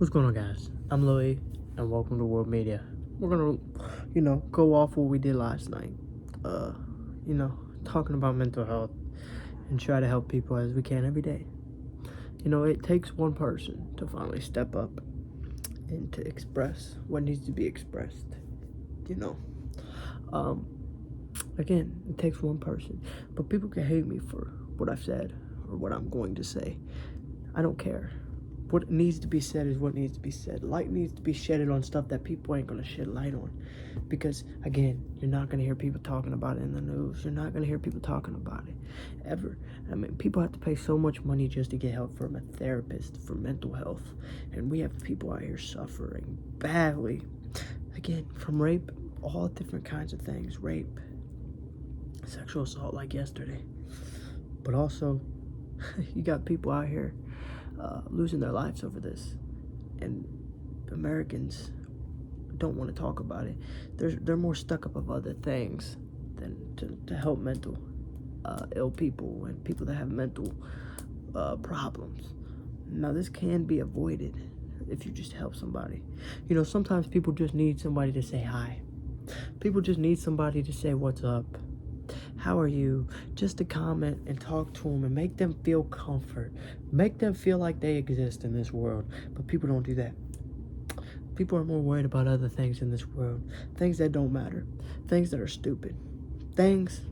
What's going on, guys? I'm Louis, and welcome to World Media. We're gonna, go off what we did last night. Talking about mental health and try to help people as we can every day. It takes one person to finally step up and to express what needs to be expressed. You know, um, Again, it takes one person, but people can hate me for what I've said or what I'm going to say. I don't care. What needs to be said is what needs to be said. Light needs to be shedded on stuff that people ain't gonna shed light on. Because again, you're not gonna hear people talking about it in the news. You're not gonna hear people talking about it ever. I mean, people have to pay so much money just to get help from a therapist for mental health. And we have people out here suffering badly. Again, from rape, all different kinds of things. Rape, sexual assault like yesterday. But also, you got people out here losing their lives over this, and Americans don't want to talk about it. They're more stuck up of other things than to help mental ill people and people that have mental problems. Now, this can be avoided if you just help somebody. Sometimes people just need somebody to say hi. People just need somebody to say what's up, how are you, just to comment and talk to them and make them feel comfort, make them feel like they exist in this world. But people don't do that. People are more worried about other things in this world, things that don't matter, things that are stupid, things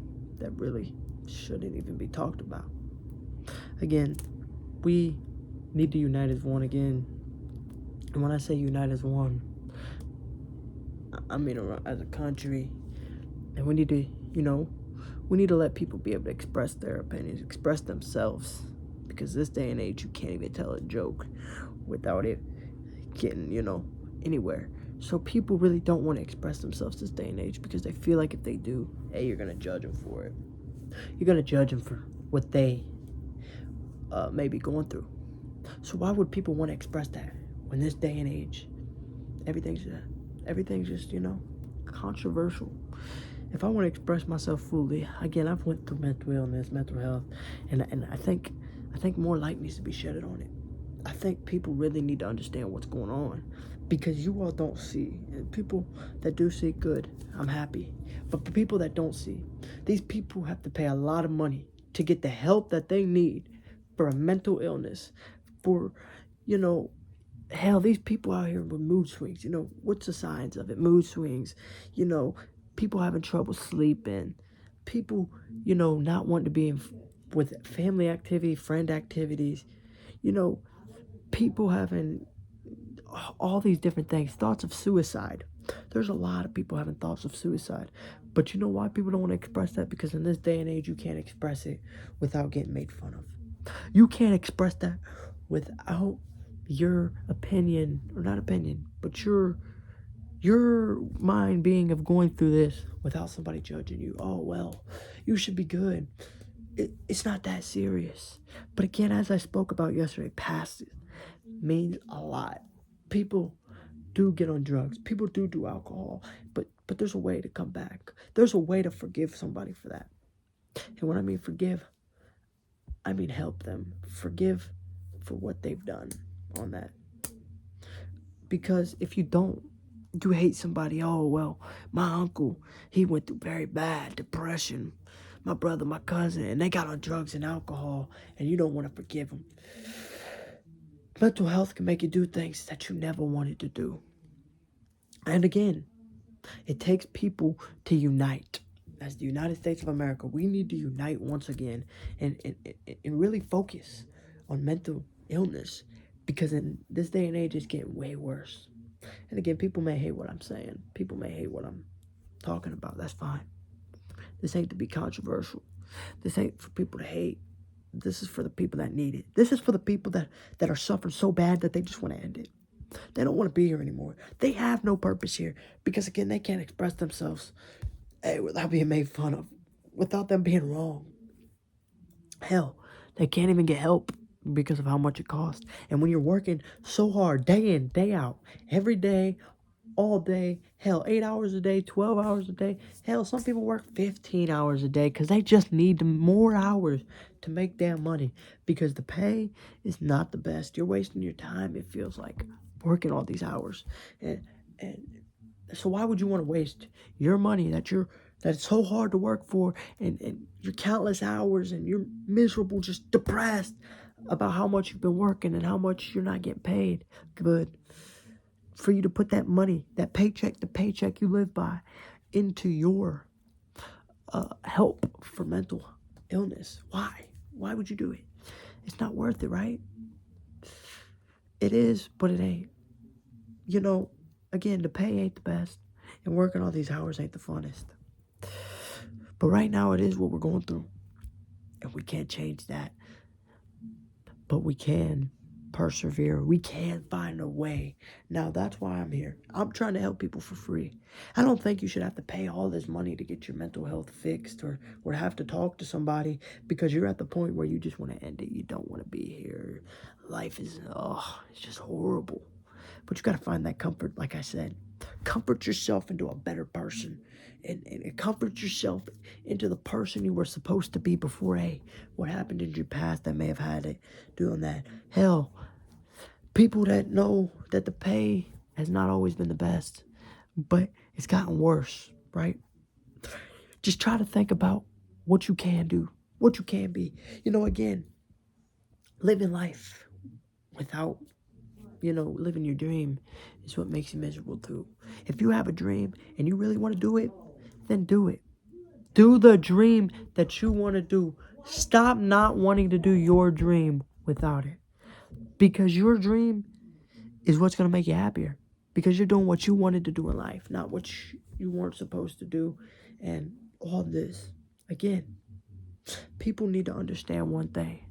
that really shouldn't even be talked about. Again, we need to unite as one again. And when I say unite as one, I mean as a country. And we need to, we need to let people be able to express their opinions, express themselves. Because this day and age, you can't even tell a joke without it getting, anywhere. So people really don't want to express themselves this day and age because they feel like if they do, hey, you're going to judge them for it. You're going to judge them for what they may be going through. So why would people want to express that when this day and age, everything's just, controversial? If I want to express myself fully, again, I've went through mental illness, mental health, and I think more light needs to be shedded on it. I think people really need to understand what's going on, because you all don't see. And people that do see, good, I'm happy. But for people that don't see, these people have to pay a lot of money to get the help that they need for a mental illness, for, hell, these people out here with mood swings, what's the signs of it? Mood swings, people having trouble sleeping, people, not wanting to be with family activity, friend activities, people having all these different things, thoughts of suicide. There's a lot of people having thoughts of suicide. But you know why people don't want to express that? Because in this day and age, you can't express it without getting made fun of. You can't express that without your opinion, or not opinion, but your mind being of going through this without somebody judging you. Oh, well, you should be good. It's not that serious. But again, as I spoke about yesterday, past it means a lot. People do get on drugs. People do alcohol. But there's a way to come back. There's a way to forgive somebody for that. And when I mean forgive, I mean help them. Forgive for what they've done on that. Because if you don't, you hate somebody. Oh, well, my uncle, he went through very bad depression. My brother, my cousin, and they got on drugs and alcohol, and you don't want to forgive them. Mental health can make you do things that you never wanted to do. And again, it takes people to unite. As the United States of America, we need to unite once again and really focus on mental illness, because in this day and age, it's getting way worse. And again, people may hate what I'm saying. People may hate what I'm talking about. That's fine. This ain't to be controversial. This ain't for people to hate. This is for the people that need it. This is for the people that are suffering so bad that they just want to end it. They don't want to be here anymore. They have no purpose here because, again, they can't express themselves without being made fun of, without them being wrong. Hell, they can't even get help because of how much it costs. And when you're working so hard, day in, day out, every day, all day, hell, 8 hours a day, 12 hours a day, hell, some people work 15 hours a day because they just need more hours to make damn money, because the pay is not the best. You're wasting your time, it feels like. working all these hours. And so why would you want to waste your money that's so hard to work for, and your countless hours, and you're miserable, just depressed about how much you've been working and how much you're not getting paid good, for you to put that money, that paycheck to paycheck you live by, into your help for mental illness? Why would you do it? It's not worth it, right? It is, but it ain't. You know, again, the pay ain't the best, and working all these hours ain't the funnest. But right now, it is what we're going through, and we can't change that. But we can persevere. We can find a way. Now, that's why I'm here. I'm trying to help people for free. I don't think you should have to pay all this money to get your mental health fixed, or have to talk to somebody, because you're at the point where you just want to end it. You don't want to be here. Life is, it's just horrible. But you got to find that comfort, like I said. Comfort yourself into a better person. And comfort yourself into the person you were supposed to be before, what happened in your past that may have had it doing that. Hell, people that know that the pay has not always been the best, but it's gotten worse, right? Just try to think about what you can do, what you can be. Again, living life without, living your dream is what makes you miserable too. If you have a dream and you really want to do it, then do it. Do the dream that you want to do. Stop not wanting to do your dream without it. Because your dream is what's going to make you happier. Because you're doing what you wanted to do in life, not what you weren't supposed to do. And all this. Again, people need to understand one thing.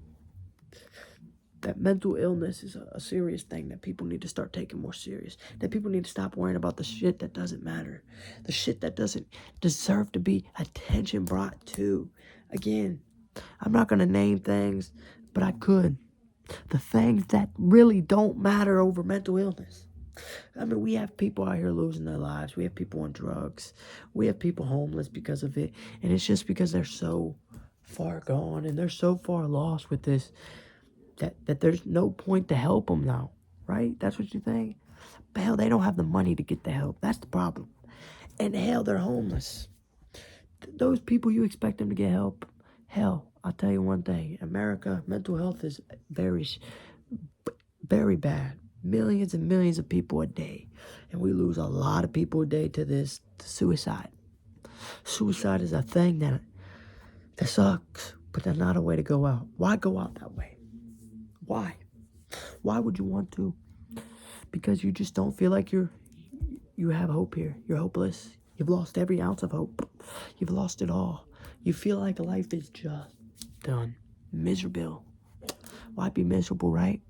That mental illness is a serious thing that people need to start taking more serious. That people need to stop worrying about the shit that doesn't matter. The shit that doesn't deserve to be attention brought to. Again, I'm not going to name things, but I could. The things that really don't matter over mental illness. I mean, we have people out here losing their lives. We have people on drugs. We have people homeless because of it. And it's just because they're so far gone and they're so far lost with this that there's no point to help them now, right? That's what you think? But hell, they don't have the money to get the help. That's the problem. And hell, they're homeless. Those people, you expect them to get help? Hell, I'll tell you one thing. America, mental health is very, very bad. Millions and millions of people a day. And we lose a lot of people a day to suicide. Suicide is a thing that sucks, but that's not a way to go out. Why go out that way? Why? Why would you want to? Because you just don't feel like you have hope here. You're hopeless. You've lost every ounce of hope. You've lost it all. You feel like life is just done. Miserable. Why be miserable, right?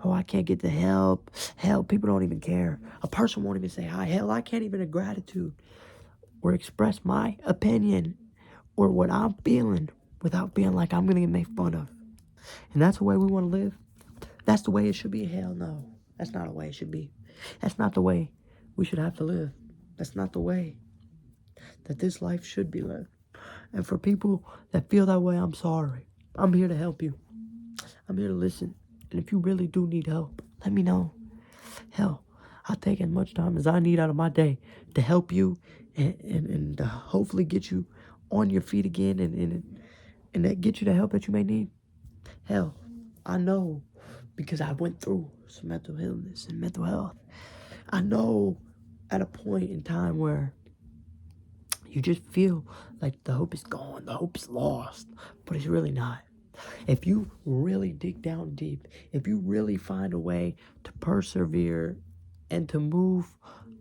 Oh, I can't get the help. Hell, people don't even care. A person won't even say hi. Hell, I can't even have gratitude or express my opinion or what I'm feeling without feeling like I'm going to get made fun of. And that's the way we want to live. That's the way it should be. Hell no. That's not the way it should be. That's not the way we should have to live. That's not the way that this life should be lived. And for people that feel that way, I'm sorry. I'm here to help you. I'm here to listen. And if you really do need help, let me know. Hell, I'll take as much time as I need out of my day to help you and hopefully get you on your feet again and that get you the help that you may need. Hell, I know because I went through some mental illness and mental health. I know at a point in time where you just feel like the hope is gone, the hope is lost, but it's really not. If you really dig down deep, if you really find a way to persevere and to move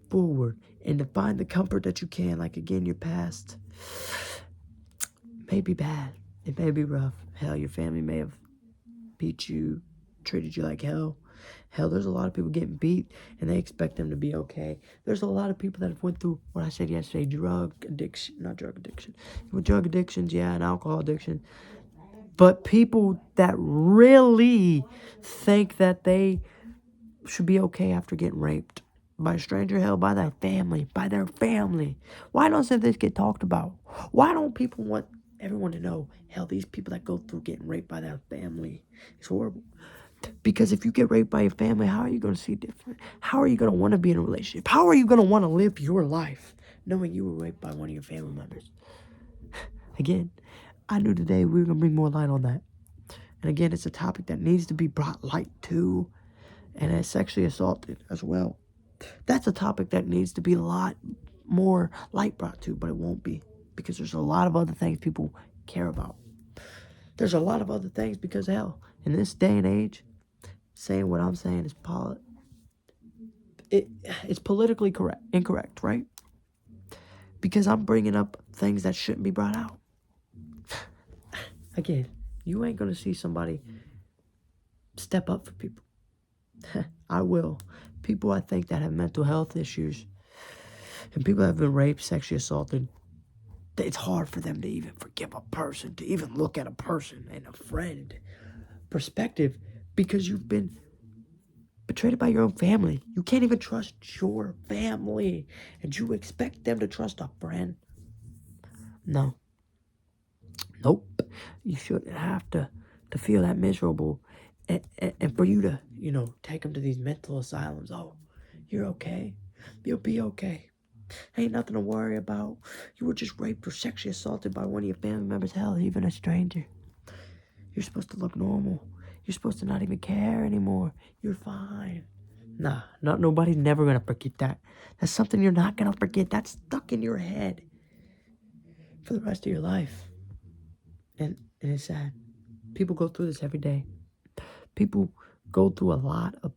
forward and to find the comfort that you can, like again, your past may be bad. It may be rough. Hell, your family may have beat you, treated you like hell. Hell, there's a lot of people getting beat and they expect them to be okay. There's a lot of people that have went through what I said yesterday, drug addictions, and alcohol addiction. But people that really think that they should be okay after getting raped by a stranger, hell, by their family. Why doesn't this get talked about? Why don't people want everyone to know, hell, these people that go through getting raped by their family, it's horrible. Because if you get raped by your family, how are you going to see different? How are you going to want to be in a relationship? How are you going to want to live your life knowing you were raped by one of your family members? Again, I knew today we were going to bring more light on that. And again, it's a topic that needs to be brought light to. And as sexually assaulted as well. That's a topic that needs to be a lot more light brought to, but it won't be. Because there's a lot of other things people care about. There's a lot of other things because, hell, in this day and age, saying what I'm saying is it's politically incorrect, right? Because I'm bringing up things that shouldn't be brought out. Again, you ain't gonna see somebody step up for people. I will. People I think that have mental health issues and people that have been raped, sexually assaulted, it's hard for them to even forgive a person, to even look at a person and a friend perspective because you've been betrayed by your own family. You can't even trust your family. And you expect them to trust a friend? No. Nope. You shouldn't have to feel that miserable. And for you to, take them to these mental asylums. Oh, you're okay. You'll be okay. Ain't nothing to worry about. You were just raped or sexually assaulted by one of your family members. Hell, even a stranger. You're supposed to look normal. You're supposed to not even care anymore. You're fine. Nah, nobody's never gonna forget that. That's something you're not gonna forget. That's stuck in your head for the rest of your life. And it's sad. People go through this every day. People go through a lot of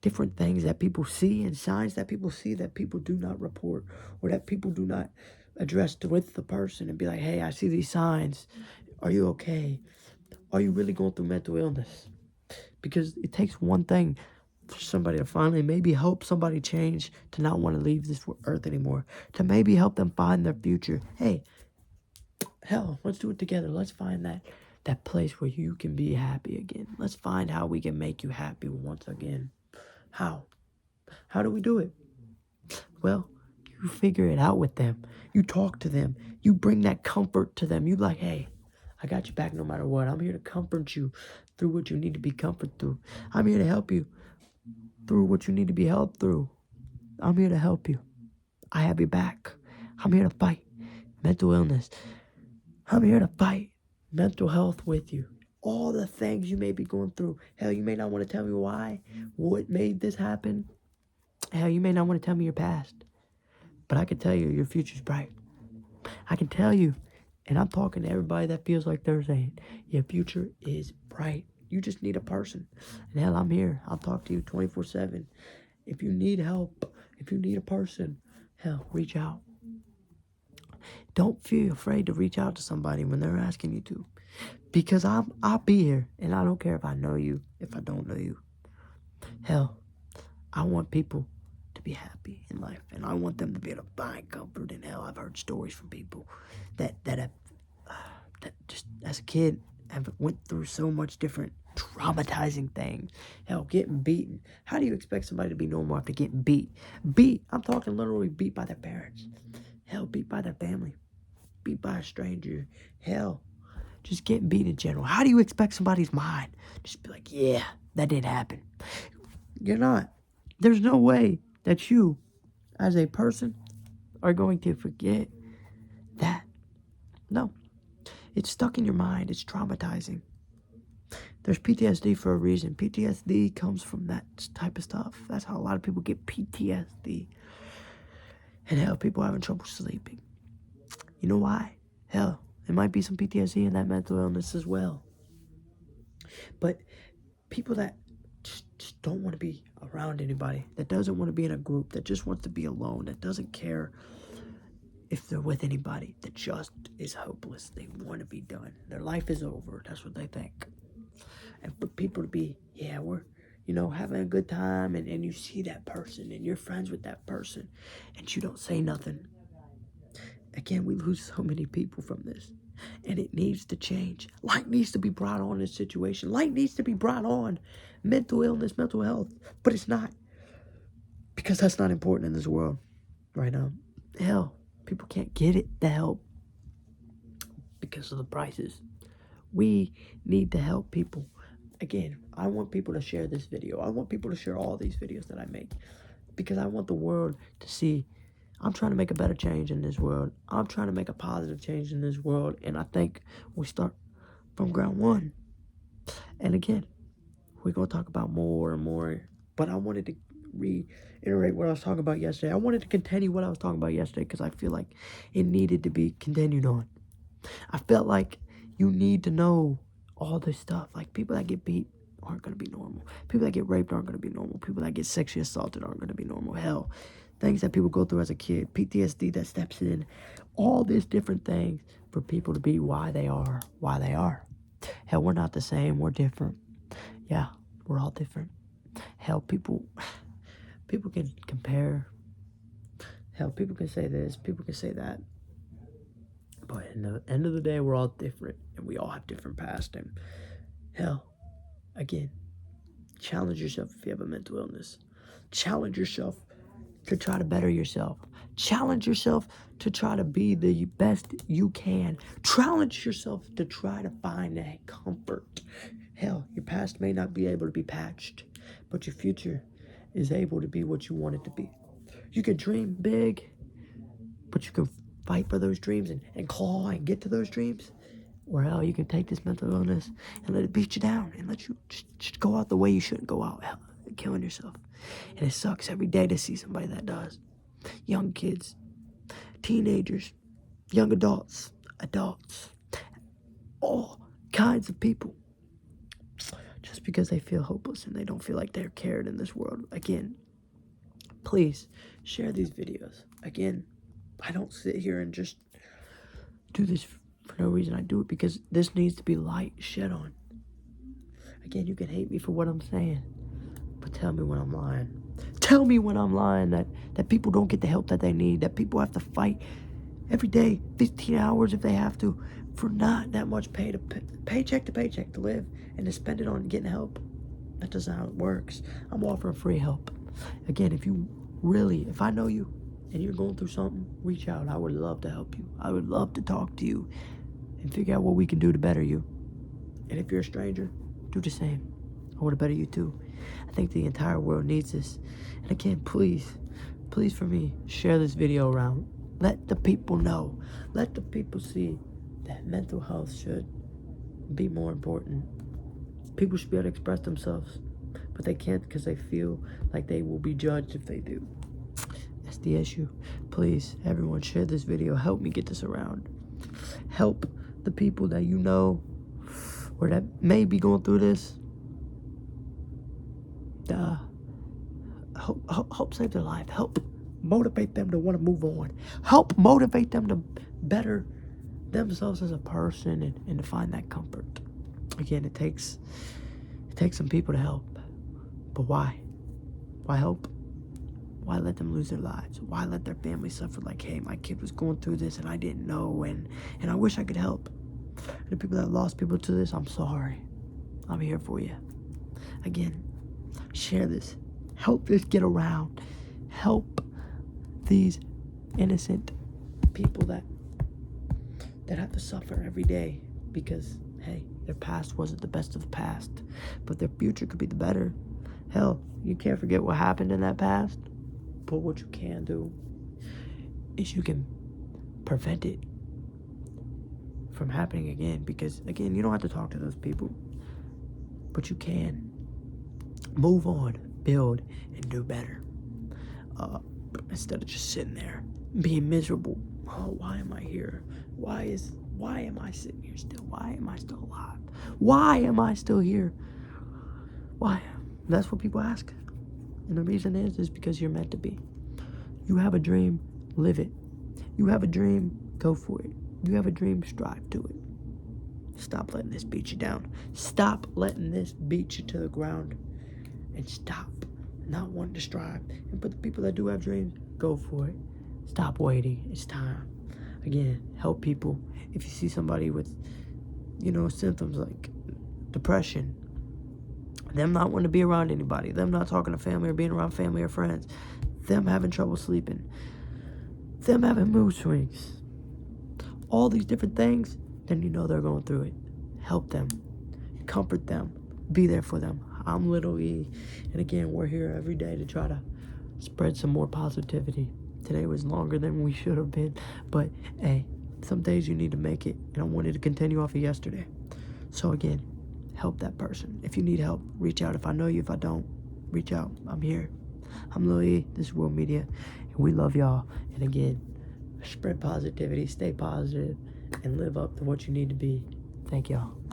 different things that people see and signs that people see that people do not report or that people do not address with the person and be like, hey, I see these signs. Are you okay? Are you really going through mental illness? Because it takes one thing for somebody to finally maybe help somebody change to not want to leave this earth anymore, to maybe help them find their future. Hey, hell, let's do it together. Let's find that place where you can be happy again. Let's find how we can make you happy once again. How? How do we do it? Well, you figure it out with them. You talk to them. You bring that comfort to them. You like, hey, I got you back no matter what. I'm here to comfort you through what you need to be comforted through. I'm here to help you through what you need to be helped through. I'm here to help you. I have your back. I'm here to fight mental illness. I'm here to fight mental health with you. All the things you may be going through. Hell, you may not want to tell me why, what made this happen. Hell, you may not want to tell me your past. But I can tell you, your future's bright. I can tell you, and I'm talking to everybody that feels like they're saying, your future is bright. You just need a person. And hell, I'm here. I'll talk to you 24/7. If you need help, if you need a person, hell, reach out. Don't feel afraid to reach out to somebody when they're asking you to. Because I'll be here, and I don't care if I know you, if I don't know you. Hell, I want people to be happy in life, and I want them to be able to find comfort. And hell, I've heard stories from people that just as a kid have went through so much different traumatizing things. Hell, getting beaten. How do you expect somebody to be normal after getting beat? I'm talking literally beat by their parents. Hell, beat by their family. Beat by a stranger. Hell, just getting beat in general. How do you expect somebody's mind just be like, yeah, that did happen? You're not. There's no way that you, as a person, are going to forget that. No. It's stuck in your mind. It's traumatizing. There's PTSD for a reason. PTSD comes from that type of stuff. That's how a lot of people get PTSD. And hell, people having trouble sleeping. You know why? Hell, there might be some PTSD in that mental illness as well. But people that just don't want to be around anybody, that doesn't want to be in a group, that just wants to be alone, that doesn't care if they're with anybody, that just is hopeless. They want to be done. Their life is over. That's what they think. And for people to be, yeah, we're, having a good time, and you see that person, and you're friends with that person, and you don't say nothing. Again, we lose so many people from this. And it needs to change. Light needs to be brought on in this situation. Light needs to be brought on. Mental illness, mental health. But it's not. Because that's not important in this world right now. Hell, people can't get the help because of the prices. We need to help people again, I want people to share this video. I want people to share all these videos that I make, because I want the world to see I'm trying to make a better change in this world. I'm trying to make a positive change in this world. And I think we start from ground one. And again, we're going to talk about more and more. But I wanted to reiterate what I was talking about yesterday. I wanted to continue what I was talking about yesterday because I feel like it needed to be continued on. I felt like you need to know all this stuff. Like, people that get beat aren't going to be normal. People that get raped aren't going to be normal. People that get sexually assaulted aren't going to be normal. Hell, things that people go through as a kid, PTSD that steps in, all these different things for people to be why they are. Hell, we're not the same. We're different. Yeah, we're all different. Hell, people can compare. Hell, people can say this, people can say that. But in the end of the day, we're all different, and we all have different past. And hell, again, challenge yourself if you have a mental illness. Challenge yourself to try to better yourself. Challenge yourself to try to be the best you can. Challenge yourself to try to find that comfort. Hell, your past may not be able to be patched, but your future is able to be what you want it to be. You can dream big, but you can fight for those dreams and claw and get to those dreams. Or hell, you can take this mental illness and let it beat you down and let you just go out the way you shouldn't go out, hell, killing yourself. And it sucks every day to see somebody that does. Young kids, teenagers, young adults, all kinds of people. Just because they feel hopeless and they don't feel like they're cared in this world. Again, please share these videos. Again, I don't sit here and just do this for no reason. I do it because this needs to be light shed on. Again, you can hate me for what I'm saying, but tell me when I'm lying. Tell me when I'm lying that people don't get the help that they need, that people have to fight every day, 15 hours if they have to, for not that much paycheck to paycheck to live, and to spend it on getting help. That doesn't how it works. I'm offering free help. Again, if I know you and you're going through something, reach out. I would love to help you. I would love to talk to you and figure out what we can do to better you. And if you're a stranger, do the same. I want to better you too. I think the entire world needs this. And again, please for me, share this video around. Let the people know. Let the people see that mental health should be more important. People should be able to express themselves, but they can't because they feel like they will be judged if they do. That's the issue. Please, everyone, share this video. Help me get this around. Help the people that you know or that may be going through this. Help save their life. Help motivate them to want to move on. Help motivate them to better themselves as a person and to find that comfort. Again, it takes some people to help. But why? Why help? Why let them lose their lives? Why let their family suffer like, hey, my kid was going through this and I didn't know and I wish I could help. And the people that lost people to this, I'm sorry. I'm here for you. Again, share this. Help this get around. Help these innocent people that have to suffer every day because, hey, their past wasn't the best of the past, but their future could be the better. Hell, you can't forget what happened in that past, but what you can do is you can prevent it from happening again, because, again, you don't have to talk to those people, but you can move on, build, and do better, instead of just sitting there being miserable. Oh, why am I here? Why am I sitting here still? Why am I still alive? Why am I still here? Why? That's what people ask. And the reason is because you're meant to be. You have a dream, live it. You have a dream, go for it. You have a dream, strive to it. Stop letting this beat you down. Stop letting this beat you to the ground. And stop not wanting to strive. And for the people that do have dreams, go for it. Stop waiting. It's time. Again, help people. If you see somebody with, symptoms like depression, them not wanting to be around anybody, them not talking to family or being around family or friends, them having trouble sleeping, them having mood swings, all these different things, then you know they're going through it. Help them. Comfort them. be there for them. I'm Little E, and again, we're here every day to try to spread some more positivity. Today was longer than we should have been, but hey, some days you need to make it, and I wanted to continue off of yesterday. So again, help that person. If you need help, reach out. If I know you, if I don't, reach out. I'm here. I'm Lil E. This is World Media, and we love y'all. And again, spread positivity, stay positive, and live up to what you need to be. Thank y'all.